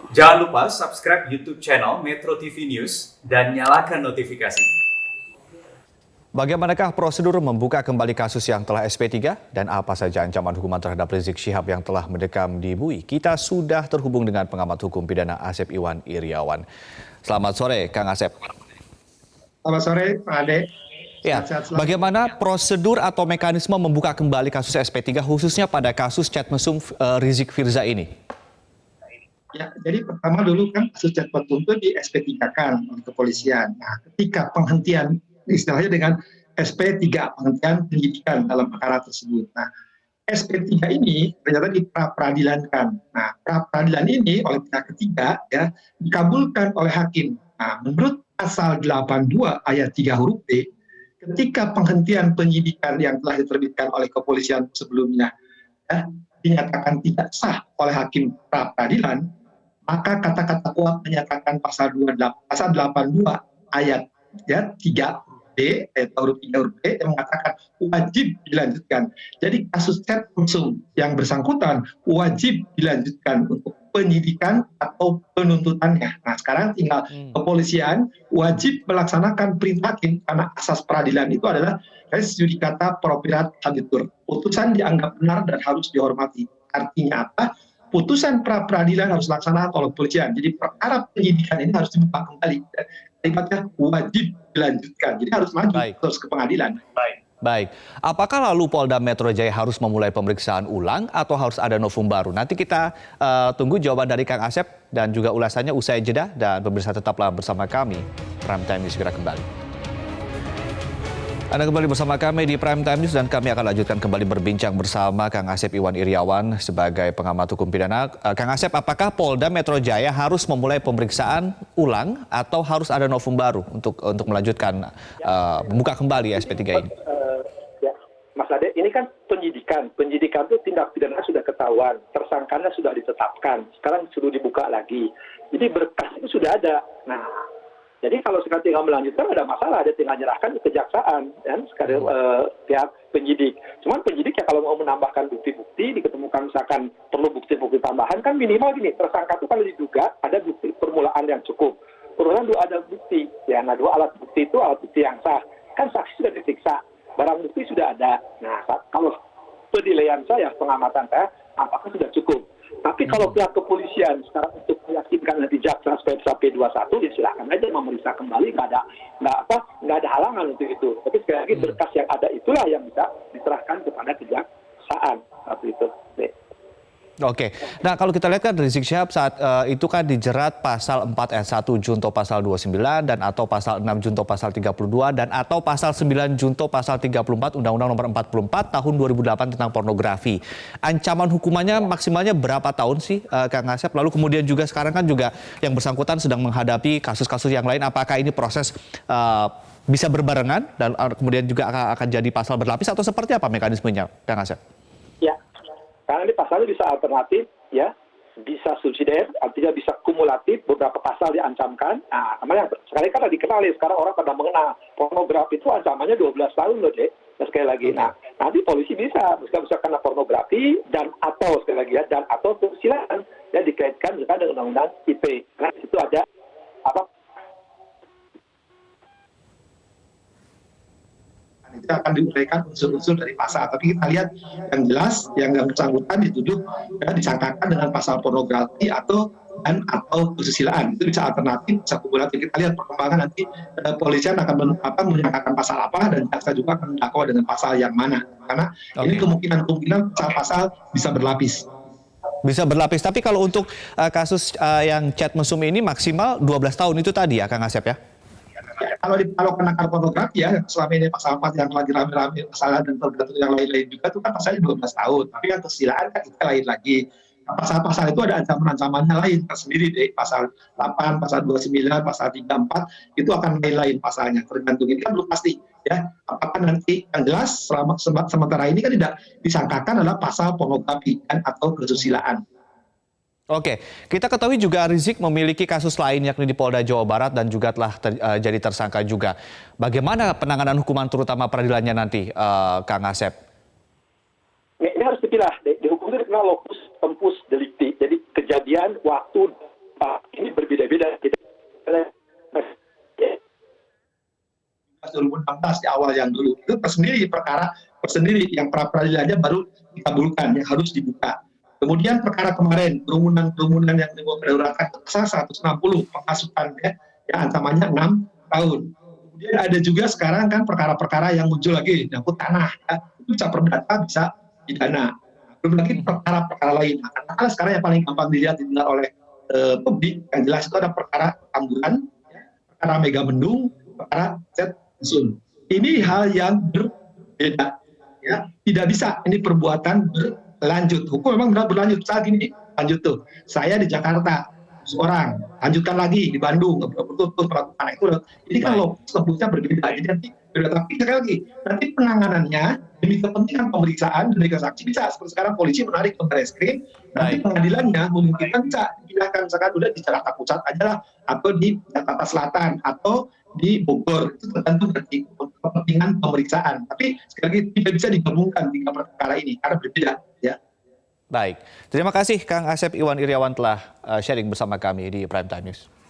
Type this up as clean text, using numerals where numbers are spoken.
Jangan lupa subscribe YouTube channel Metro TV News dan nyalakan notifikasi. Bagaimanakah prosedur membuka kembali kasus yang telah SP3 dan apa saja ancaman hukuman terhadap Rizik Syihab yang telah mendekam di BUI? Kita sudah terhubung dengan pengamat hukum pidana Asep Iwan Iriawan. Selamat sore, Kang Asep. Selamat sore, Pak Ade. Ya, bagaimana prosedur atau mekanisme membuka kembali kasus SP3 khususnya pada kasus chat mesum Rizik Firza ini? Ya, jadi pertama dulu kan kasus chat mesum itu di SP3 kan oleh kepolisian. Nah, ketika penghentian istilahnya dengan SP3 penghentian penyidikan dalam perkara tersebut. Nah, SP3 ini ternyata diperadilankan. Nah, peradilan ini oleh pihak ketiga ya dikabulkan oleh hakim. Nah, menurut pasal 82 ayat 3 huruf B, ketika penghentian penyidikan yang telah diterbitkan oleh kepolisian sebelumnya ya, dinyatakan tidak sah oleh hakim pra peradilan, maka kata-kata kuat menyatakan pasal 82 ayat ya 3 B huruf 3 huruf B yang mengatakan wajib dilanjutkan. Jadi kasus chat mesum yang bersangkutan wajib dilanjutkan untuk penyidikan atau penuntutannya. Nah, sekarang tinggal kepolisian wajib melaksanakan perintah hakim karena asas peradilan itu adalah res judicata propiat habitur. Putusan dianggap benar dan harus dihormati. Artinya apa? Putusan pra peradilan harus dilaksanakan oleh kepolisian. Jadi perkara penyidikan ini harus dibuka kembali. Kalimatnya wajib dilanjutkan. Jadi harus maju terus ke pengadilan. Baik, apakah lalu Polda Metro Jaya harus memulai pemeriksaan ulang atau harus ada novum baru? Nanti kita tunggu jawaban dari Kang Asep dan juga ulasannya usai jeda, dan pemirsa tetaplah bersama kami. Prime Time News segera kembali. Anda kembali bersama kami di Prime Time News dan kami akan lanjutkan kembali berbincang bersama Kang Asep Iwan Iriawan sebagai pengamat hukum pidana. Kang Asep, apakah Polda Metro Jaya harus memulai pemeriksaan ulang atau harus ada novum baru untuk melanjutkan membuka kembali SP3 ini? Ya, Mas Ade, ini kan penyidikan. Penyidikan itu tindak pidana sudah ketahuan, tersangkanya sudah ditetapkan, sekarang sudah dibuka lagi. Jadi berkas itu sudah ada. Nah, jadi kalau sekarang tinggal melanjutkan ada masalah, dia tinggal menyerahkan ke kejaksaan dan sekarang pihak penyidik. Cuman penyidik ya kalau mau menambahkan bukti-bukti, diketemukan misalkan perlu bukti-bukti tambahan, kan minimal gini, tersangka itu kalau diduga ada bukti permulaan yang cukup. Permulaan dua ada bukti, ya, nah dua alat bukti itu alat bukti yang sah. Kan saksi sudah diperiksa, barang bukti sudah ada. Nah, kalau penilaian saya, pengamatan saya, apakah sudah cukup? Tapi kalau pihak kepolisian sekarang untuk meyakinkan nanti jaksa supaya bisa P21, ya silakan aja memeriksa kembali, nggak ada halangan untuk itu. Tapi sekali lagi berkas yang ada itulah yang bisa diserahkan kepada kejaksaan seperti itu. Oke, nah kalau kita lihat kan Rizik Syihab saat itu kan dijerat pasal 4 ayat 1 junto pasal 29 dan atau pasal 6 junto pasal 32 dan atau pasal 9 junto pasal 34 Undang-Undang Nomor 44 Tahun 2008 tentang pornografi. Ancaman hukumannya maksimalnya berapa tahun sih, Kang Asep? Lalu kemudian juga sekarang kan juga yang bersangkutan sedang menghadapi kasus-kasus yang lain. Apakah ini proses bisa berbarengan dan kemudian juga akan jadi pasal berlapis atau seperti apa mekanismenya, Kang Asep? Ya, karena ini pasalnya bisa alternatif, ya, bisa subsidiar, artinya bisa kumulatif, beberapa pasal diancamkan. Nah, kemarin sekali kan dikenal ya, sekarang orang pada mengenal pornografi itu ancamannya 12 tahun loh, Dek. Nah, sekali lagi, nah nanti polisi bisa karena pornografi dan atau sekali lagi ya, dan atau kesusilaan ya dikaitkan dengan undang-undang IP. Karena di situ ada apa? Itu akan diuraikan unsur-unsur dari pasal. Tapi kita lihat yang jelas yang bersangkutan dituduh ya, disangkakan dengan pasal pornografi atau kesusilaan. Itu bisa alternatif, bisa kumulatif. Kita lihat perkembangan nanti polisian akan menyangkakan pasal apa dan jaksa juga akan mendakwa dengan pasal yang mana. Karena ini kemungkinan pasal-pasal bisa berlapis. Bisa berlapis. Tapi kalau untuk kasus yang chat mesum ini maksimal 12 tahun itu tadi ya, Kang Asep ya? Ya, kalau kena pornografi ya selama ini pasal 4 yang lagi rame-rame masalah dan tergantung yang lain-lain juga itu kan pasalnya 12 tahun. Tapi yang kesusilaan kan itu lain lagi. Nah, pasal-pasal itu ada ancaman-ancamannya lain tersendiri deh. Pasal 8, pasal 29, pasal 34 itu akan lain-lain pasalnya. Tergantung ini kan belum pasti ya. Apakah nanti yang jelas sementara ini kan tidak disangkakan adalah pasal pornografi dan atau kesusilaan. Oke, kita ketahui juga Rizik memiliki kasus lain yakni di Polda Jawa Barat dan juga telah jadi tersangka juga. Bagaimana penanganan hukuman terutama peradilannya nanti, Kang Asep? Ini harus dipilah. Di hukum itu dikenal locus tempus delicti. Jadi kejadian, waktu, ini berbeda-beda. Kita 2016 di awal yang dulu itu perkara tersendiri yang pra peradilannya baru dikabulkan yang harus dibuka. Kemudian perkara kemarin kerumunan yang kedaruratan pasal 160 penghasutan ya ancamannya 6 tahun. Kemudian ada juga sekarang kan perkara-perkara yang muncul lagi nyangkut tanah ya, itu bisa perdata bisa pidana. Belum lagi perkara-perkara lain. Karena sekarang yang paling gampang didengar oleh publik yang jelas itu ada perkara Tamburan, ya, perkara Megamendung, perkara Set Sun. Ini hal yang berbeda, ya. Tidak bisa ini perbuatan berlanjut. Hukum memang benar berlanjut. Saat ini lanjut tuh. Saya di Jakarta, seorang, lanjutkan lagi di Bandung, betul-betul melakukan itu. Ini kan lokasi tempatnya berbeda. Jadi nanti tapi sekali lagi nanti penanganannya demi kepentingan pemeriksaan demi saksi bisa seperti sekarang polisi menarik ke Barreskrim, nanti pengadilannya memungkinkan bisa dipindahkan misalkan udah di Jakarta Pusat aja lah atau di Jakarta Selatan atau di Bogor, itu tergantung dari kepentingan pemeriksaan. Tapi sekali lagi tidak bisa digabungkan tiga perkara ini karena berbeda ya. Baik, terima kasih Kang Asep Iwan Iriawan telah sharing bersama kami di Prime Time News.